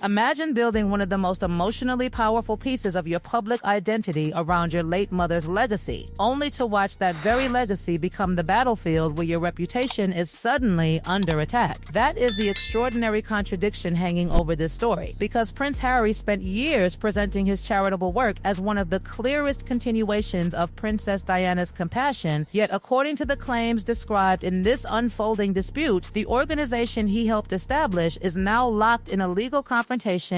Imagine building one of the most emotionally powerful pieces of your public identity around your late mother's legacy, only to watch that very legacy become the battlefield where your reputation is suddenly under attack. That is the extraordinary contradiction hanging over this story, because Prince Harry spent years presenting his charitable work as one of the clearest continuations of Princess Diana's compassion, yet according to the claims described in this unfolding dispute, the organization he helped establish is now locked in a legal confrontation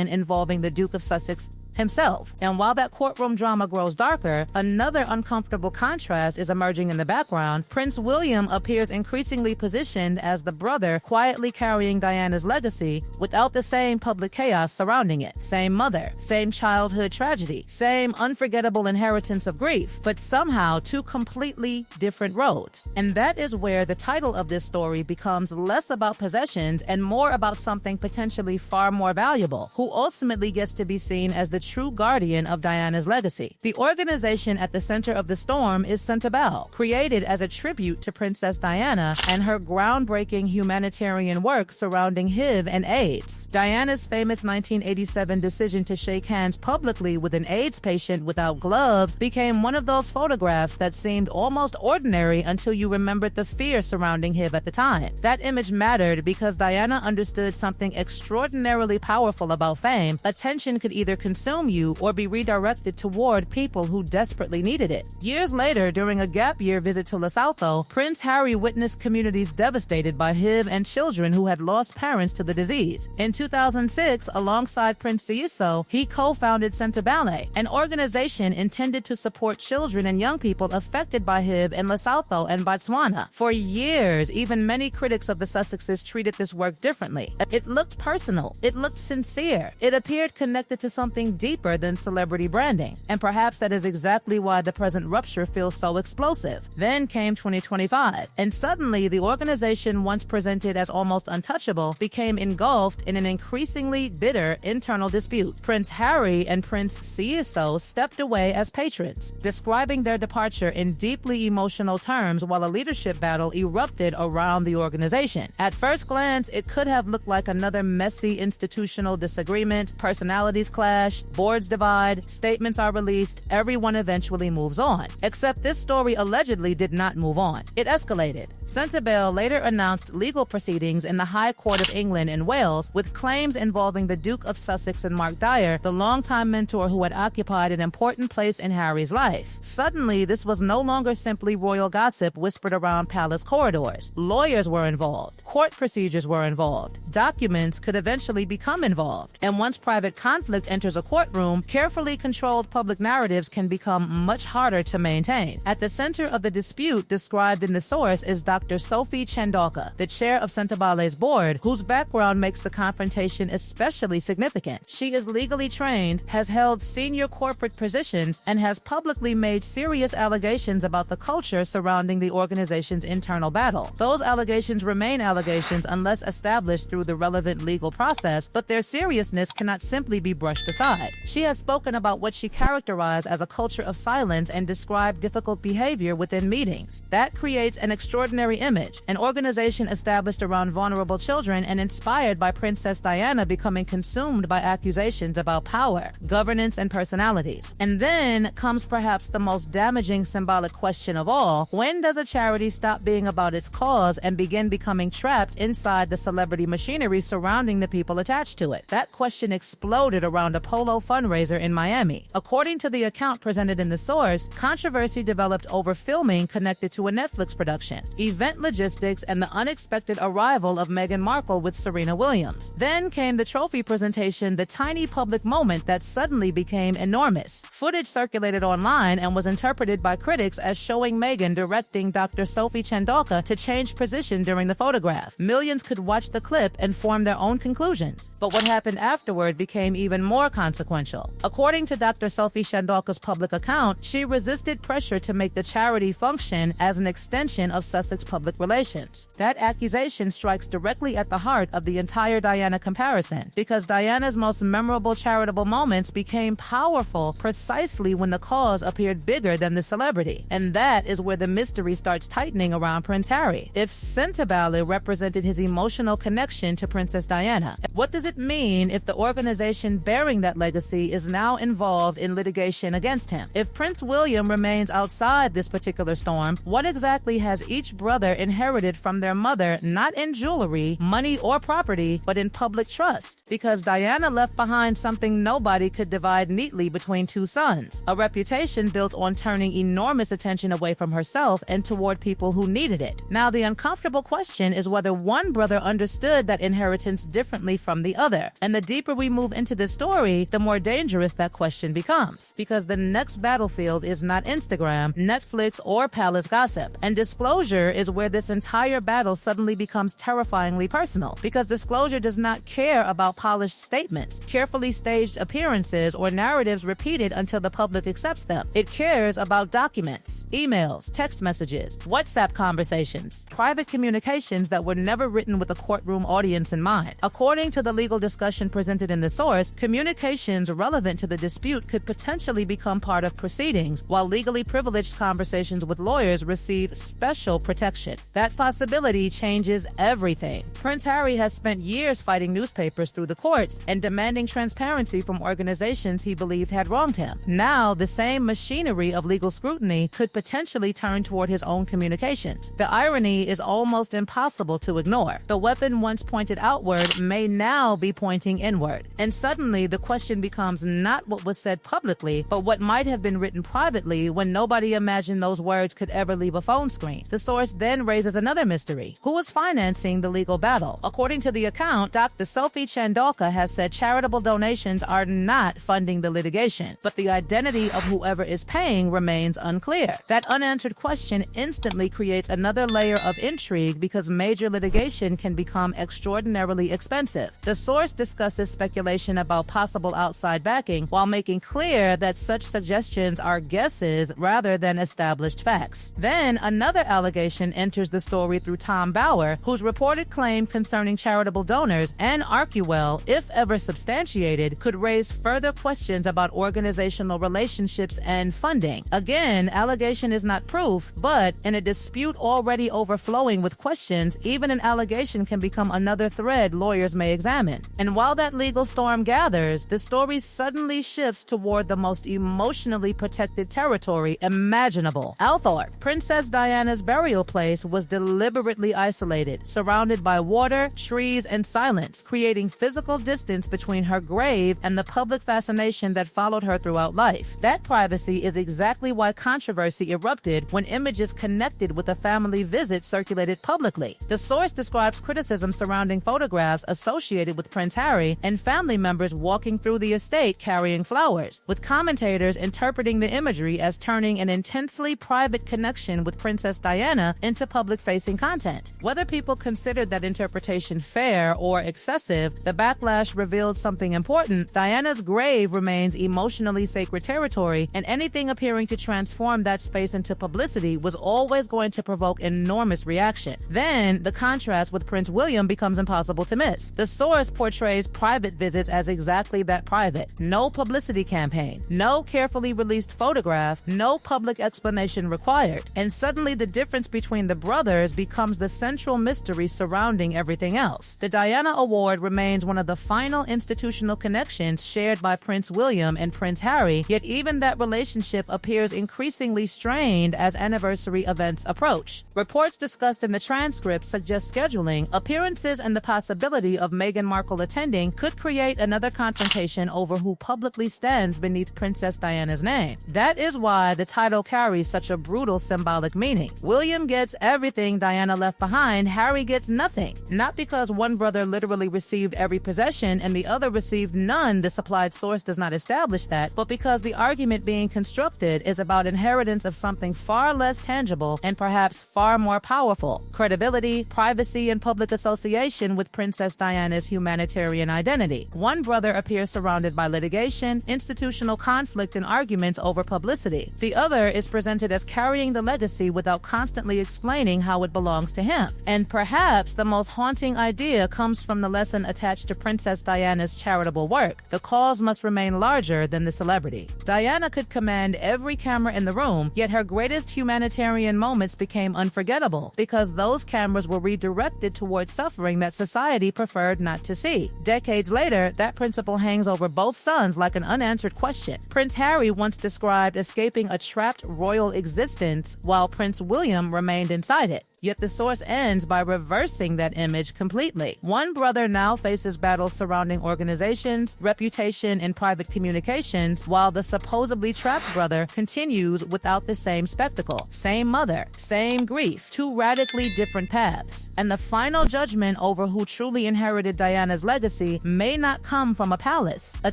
involving the Duke of Sussex himself. And while that courtroom drama grows darker, another uncomfortable contrast is emerging in the background. Prince William appears increasingly positioned as the brother quietly carrying Diana's legacy without the same public chaos surrounding it. Same mother, same childhood tragedy, same unforgettable inheritance of grief, but somehow two completely different roads. And that is where the title of this story becomes less about possessions and more about something potentially far more valuable, who ultimately gets to be seen as the true guardian of Diana's legacy. The organization at the center of the storm is Sentebale, created as a tribute to Princess Diana and her groundbreaking humanitarian work surrounding HIV and AIDS. Diana's famous 1987 decision to shake hands publicly with an AIDS patient without gloves became one of those photographs that seemed almost ordinary until you remembered the fear surrounding HIV at the time. That image mattered because Diana understood something extraordinarily powerful about fame. Attention could either consume you or be redirected toward people who desperately needed it. Years later, during a gap year visit to Lesotho, Prince Harry witnessed communities devastated by HIV and children who had lost parents to the disease. In 2006, alongside Prince Seeiso, he co-founded Sentebale, an organization intended to support children and young people affected by HIV in Lesotho and Botswana. For years, even many critics of the Sussexes treated this work differently. It looked personal. It looked sincere. It appeared connected to something deeper than celebrity branding. And perhaps that is exactly why the present rupture feels so explosive. Then came 2025, and suddenly the organization once presented as almost untouchable became engulfed in an increasingly bitter internal dispute. Prince Harry and Prince Seeiso stepped away as patrons, describing their departure in deeply emotional terms while a leadership battle erupted around the organization. At first glance, it could have looked like another messy institutional disagreement, personalities clash, boards divide, statements are released, everyone eventually moves on. Except this story allegedly did not move on. It escalated. Sentebale later announced legal proceedings in the High Court of England and Wales with claims involving the Duke of Sussex and Mark Dyer, the longtime mentor who had occupied an important place in Harry's life. Suddenly, this was no longer simply royal gossip whispered around palace corridors. Lawyers were involved. Court procedures were involved. Documents could eventually become involved. And once private conflict enters a courtroom, carefully controlled public narratives can become much harder to maintain. At the center of the dispute described in the source is Dr. Sophie Chandauka, the chair of Sentebale's board, whose background makes the confrontation especially significant. She is legally trained, has held senior corporate positions, and has publicly made serious allegations about the culture surrounding the organization's internal battle. Those allegations remain allegations unless established through the relevant legal process, but their seriousness cannot simply be brushed aside. She has spoken about what she characterized as a culture of silence and described difficult behavior within meetings. That creates an extraordinary image, an organization established around vulnerable children and inspired by Princess Diana becoming consumed by accusations about power, governance, and personalities. And then comes perhaps the most damaging symbolic question of all: when does a charity stop being about its cause and begin becoming trapped inside the celebrity machinery surrounding the people attached to it? That question exploded around a polo fundraiser in Miami. According to the account presented in the source, controversy developed over filming connected to a Netflix production, event logistics, and the unexpected arrival of Meghan Markle with Serena Williams. Then came the trophy presentation, the tiny public moment that suddenly became enormous. Footage circulated online and was interpreted by critics as showing Meghan directing Dr. Sophie Chandauka to change position during the photograph. Millions could watch the clip and form their own conclusions. But what happened afterward became even more consequential. inconsequential. According to Dr. Sophie Chandauka's public account, she resisted pressure to make the charity function as an extension of Sussex public relations. That accusation strikes directly at the heart of the entire Diana comparison, because Diana's most memorable charitable moments became powerful precisely when the cause appeared bigger than the celebrity. And that is where the mystery starts tightening around Prince Harry. If Sentebale represented his emotional connection to Princess Diana, what does it mean if the organization bearing that legacy is now involved in litigation against him? If Prince William remains outside this particular storm, what exactly has each brother inherited from their mother, not in jewelry, money, or property, but in public trust? Because Diana left behind something nobody could divide neatly between two sons, a reputation built on turning enormous attention away from herself and toward people who needed it. Now, the uncomfortable question is whether one brother understood that inheritance differently from the other. And the deeper we move into this story, the more dangerous that question becomes. Because the next battlefield is not Instagram, Netflix, or palace gossip. And disclosure is where this entire battle suddenly becomes terrifyingly personal. Because disclosure does not care about polished statements, carefully staged appearances, or narratives repeated until the public accepts them. It cares about documents, emails, text messages, WhatsApp conversations, private communications that were never written with a courtroom audience in mind. According to the legal discussion presented in the source, communications relevant to the dispute could potentially become part of proceedings, while legally privileged conversations with lawyers receive special protection. That possibility changes everything. Prince Harry has spent years fighting newspapers through the courts and demanding transparency from organizations he believed had wronged him. Now, the same machinery of legal scrutiny could potentially turn toward his own communications. The irony is almost impossible to ignore. The weapon once pointed outward may now be pointing inward. And suddenly, the question becomes not what was said publicly, but what might have been written privately when nobody imagined those words could ever leave a phone screen. The source then raises another mystery. Who is financing the legal battle? According to the account, Dr. Sophie Chandauka has said charitable donations are not funding the litigation, but the identity of whoever is paying remains unclear. That unanswered question instantly creates another layer of intrigue because major litigation can become extraordinarily expensive. The source discusses speculation about possible outside backing while making clear that such suggestions are guesses rather than established facts. Then another allegation enters the story through Tom Bauer, whose reported claim concerning charitable donors and Arcuwell, if ever substantiated, could raise further questions about organizational relationships and funding. Again, allegation is not proof, but in a dispute already overflowing with questions, even an allegation can become another thread lawyers may examine. And while that legal storm gathers, the story suddenly shifts toward the most emotionally protected territory imaginable. Althorp, Princess Diana's burial place, was deliberately isolated, surrounded by water, trees, and silence, creating physical distance between her grave and the public fascination that followed her throughout life. That privacy is exactly why controversy erupted when images connected with a family visit circulated publicly. The source describes criticism surrounding photographs associated with Prince Harry and family members walking through the estate carrying flowers, with commentators interpreting the imagery as turning an intensely private connection with Princess Diana into public-facing content. Whether people considered that interpretation fair or excessive, the backlash revealed something important. Diana's grave remains emotionally sacred territory, and anything appearing to transform that space into publicity was always going to provoke enormous reaction. Then, the contrast with Prince William becomes impossible to miss. The source portrays private visits as exactly that, private. No publicity campaign, no carefully released photograph, no public explanation required. And suddenly the difference between the brothers becomes the central mystery surrounding everything else. The Diana Award remains one of the final institutional connections shared by Prince William and Prince Harry, yet even that relationship appears increasingly strained as anniversary events approach. Reports discussed in the transcript suggest scheduling, appearances, and the possibility of Meghan Markle attending could create another confrontation over who publicly stands beneath Princess Diana's name. That is why the title carries such a brutal symbolic meaning. William gets everything Diana left behind, Harry gets nothing. Not because one brother literally received every possession and the other received none, the supplied source does not establish that, but because the argument being constructed is about inheritance of something far less tangible and perhaps far more powerful: credibility, privacy, and public association with Princess Diana's humanitarian identity. One brother appears surrounded surrounded by litigation, institutional conflict, and arguments over publicity. The other is presented as carrying the legacy without constantly explaining how it belongs to him. And perhaps the most haunting idea comes from the lesson attached to Princess Diana's charitable work. The cause must remain larger than the celebrity. Diana could command every camera in the room, yet her greatest humanitarian moments became unforgettable because those cameras were redirected towards suffering that society preferred not to see. Decades later, that principle hangs over both sons like an unanswered question. Prince Harry once described escaping a trapped royal existence while Prince William remained inside it. Yet the source ends by reversing that image completely. One brother now faces battles surrounding organizations, reputation, and private communications, while the supposedly trapped brother continues without the same spectacle. Same mother, same grief, two radically different paths. And the final judgment over who truly inherited Diana's legacy may not come from a palace, a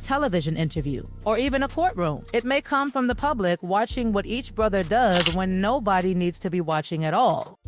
television interview, or even a courtroom. It may come from the public watching what each brother does when nobody needs to be watching at all.